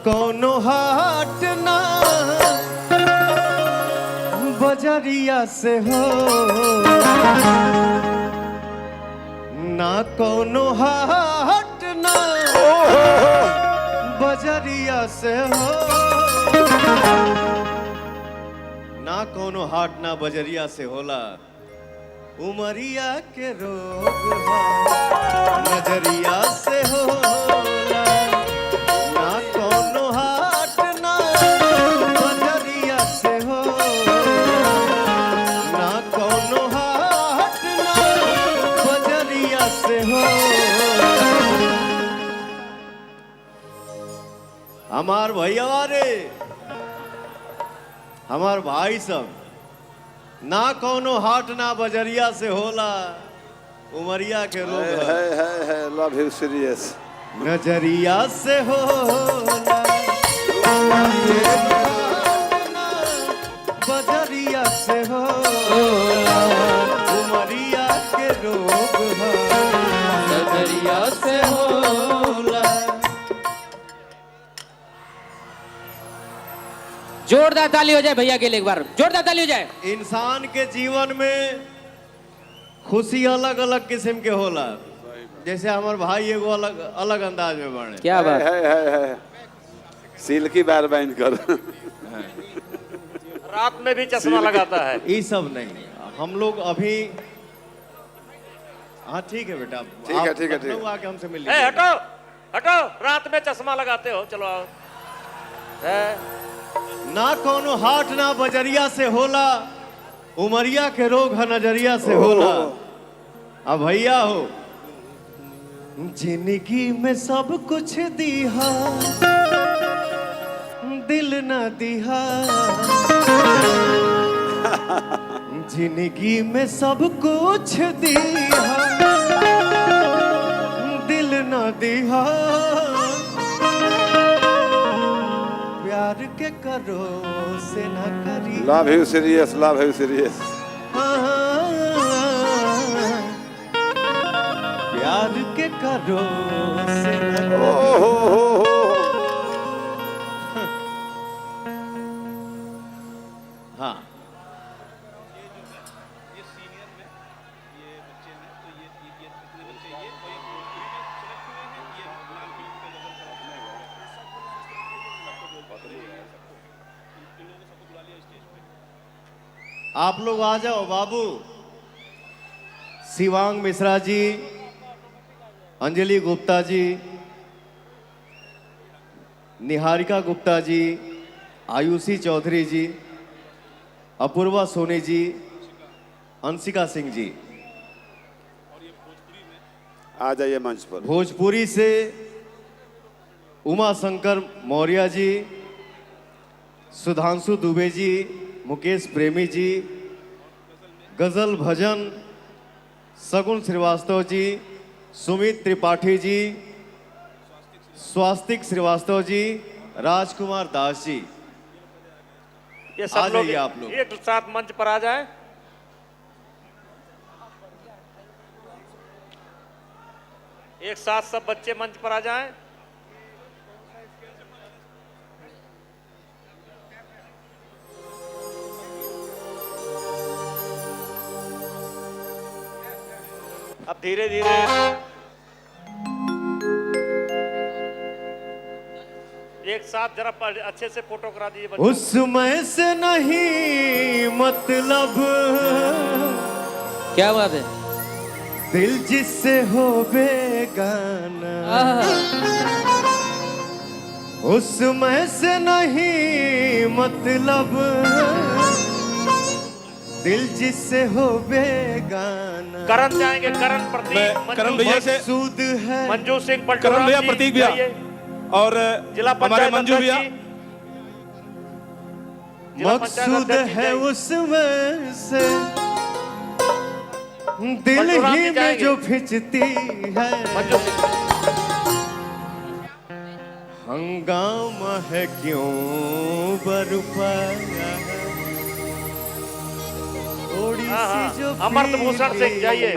कोनो हाट ना बजरिया से हो ना कोनो हाट ना बजरिया से हो ना कोनो हाट ना बजरिया से होला उमरिया के रोग नजरिया से होला ना कोनो हाट ना बजरिया से हो ना कोनो हाट ना बजरिया से हो। हमार भैया रे हमार भाई सब ना कोनो हाट ना बजरिया से होला उमरिया के रोग है लव यू सीरियस नजरिया से होला बजरिया से होला उमरिया के रोग नजरिया से होला। जोरदार ताली हो जाए भैया के लिए एक बार जोरदार ताली हो जाए। इंसान के जीवन में खुशी अलग अलग किस्म के होला जैसे हमारे भाई एगो अलग अलग अंदाज में बने। क्या बात है सिल्की बार बाइंड कर रात में भी चश्मा लगाता है। ये सब नहीं हम लोग अभी हाँ ठीक है बेटा ठीक है आके हमसे मिल ए, हटो हटो रात में चश्मा लगाते हो चलो आओ। ना कोनो हाट ना बजरिया से होला उमरिया के रोग है नजरिया से होला। अब भैया हो जिंदगी में सब कुछ दिहा दिल न दिहा जिंदगी में सब कुछ दिहा दिल न दिहा प्यार के करो से न करी लव यू सीरियस प्यार के करो से न करी। हाँ आप लोग आ जाओ बाबू। शिवांग मिश्रा जी, अंजलि गुप्ता जी, निहारिका गुप्ता जी, आयुषी चौधरी जी, अपूर्वा सोनी जी, अंशिका सिंह जी। आ जाइए मंच पर। भोजपुरी से उमा शंकर मौर्य जी, सुधांशु दुबे जी, मुकेश प्रेमी जी, गजल भजन सगुन श्रीवास्तव जी, सुमित त्रिपाठी जी, स्वास्तिक श्रीवास्तव जी, राजकुमार दास जी। ये सब लोग आप लोग एक साथ मंच पर आ जाए। एक साथ सब बच्चे मंच पर आ जाएं। अब धीरे धीरे एक साथ जरा अच्छे से फोटो करा दीजिए बच्चों। उसमें से नहीं मतलब क्या बात है दिल जिससे हो बेगाना उसमें से नहीं मतलब दिल जिससे हो बेगाना। करण जाएंगे, करण प्रतीक, करण भैया से मकसूद है मंजू सिंह करण पलटूराम भैया, जी, प्रतीक भैया और जिला हमारे पंचायत मंजू भैया। मकसूद है उसमें से दिल ही में जो खिंचती है हंगामा है क्यों बरपाया थोड़ी सी जो अमृत भूषण सिंह जाइए।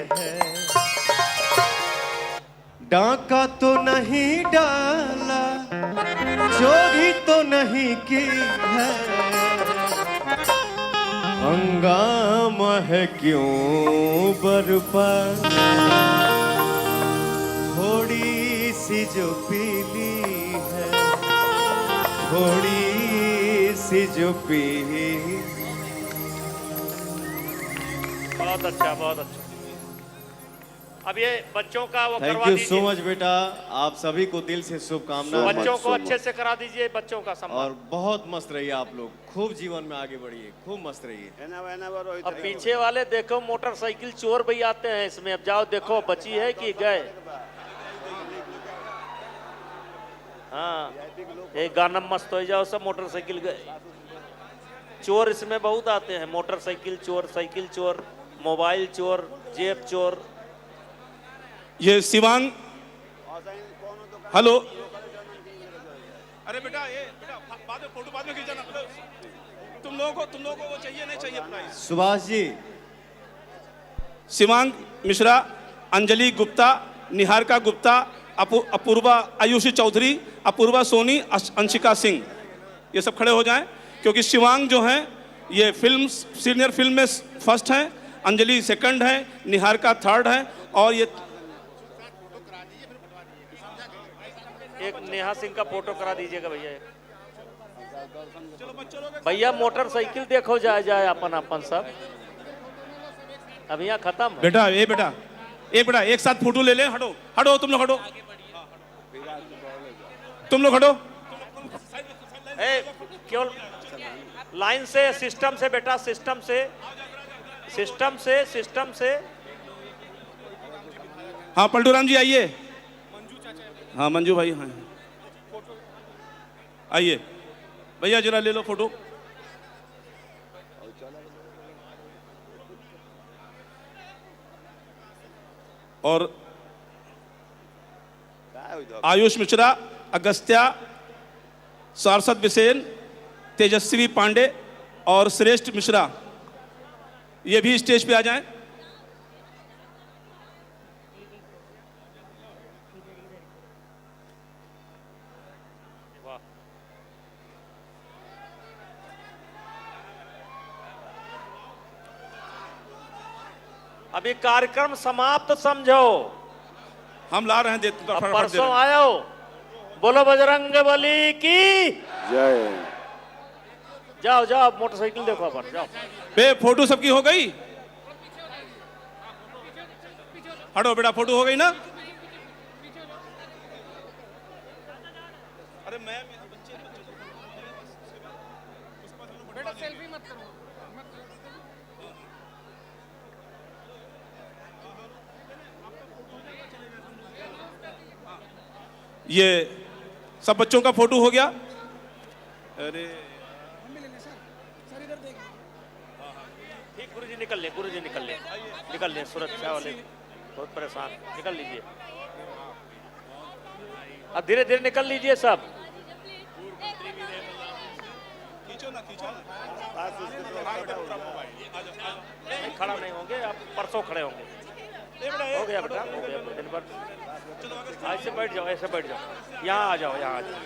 डाका तो नहीं डाला चोरी नहीं की है, हंगामा है क्यों बरपा, थोड़ी सी जो पीली है, थोड़ी सी जो पीली। बहुत अच्छा, बहुत अच्छा। अब ये बच्चों का वो थैंक करवा यू सो दीजिए, मच बेटा, आप सभी को दिल से शुभकामनाएं। बच्चों को so अच्छे से करा दीजिए, बच्चों का सम्मान। और बहुत मस्त रहिए आप लोग, खूब जीवन में आगे बढ़िए, खूब मस्त रहिए। अब पीछे वाले देखो मोटरसाइकिल चोर भी आते हैं इसमें, अब जाओ देखो बची है कि गए। हाँ, एक गाना मस्त हो जाओ, सब मोटरसाइकिल गए। चोर इसमें बहुत आते हैं, मोटरसाइकिल चोर, साइकिल चोर, मोबाइल चोर, जेब चोर। ये शिवांग, हेलो। अरे बेटा, ये बेटा बाद में फोटो बाद में खींचाना। तुम लोगों को वो चाहिए नहीं चाहिए प्राइस? सुभाष जी, शिवांग मिश्रा, अंजलि गुप्ता, निहारिका गुप्ता, अपूर्वा, आयुषी चौधरी, अपूर्वा सोनी, अंशिका सिंह, ये सब खड़े हो जाएं, क्योंकि शिवांग जो हैं ये फिल्म सीनियर फिल्म में फर्स्ट हैं, अंजलि सेकंड है, निहारिका थर्ड है, और ये एक नेहा सिंह का फोटो करा दीजिएगा भैया। भैया मोटरसाइकिल देखो जाए अपन अपन सब। अब यहाँ खत्म है। बेटा एक साथ फोटो ले ले। हटो हटो, तुम लोग हटो, तुम लोग हटो। केवल लाइन से, सिस्टम से बेटा, सिस्टम से। हाँ पलटूराम जी आइए। हाँ मंजू भाई, हाँ आइए भैया, जरा ले लो फोटो। और आयुष मिश्रा, अगस्त्या, सारस्वत बिसेन, तेजस्वी पांडे और श्रेष्ठ मिश्रा, ये भी स्टेज पे आ जाएं। अभी कार्यक्रम समाप्त समझो, हम ला रहे हैं, अब परसों आयो। बोलो बजरंग बली की जय। जाओ जाओ, मोटरसाइकिल देखो अपन, जाओ। बे फोटो सबकी हो गई? हटो बेटा, फोटो हो गई ना? अरे मैं बेटा सेल्फी मत करो। ये सब बच्चों का फोटो हो गया। अरे ठीक, गुरुजी निकल ले, निकल ले, सुरक्षा वाले बहुत परेशान, निकल लीजिए। अब धीरे धीरे निकल लीजिए सब। खड़ा नहीं होंगे आप, परसों खड़े होंगे। हो गया बेटा, दिन भर। ऐसे बैठ जाओ, यहाँ आ जाओ, यहाँ आ जाओ।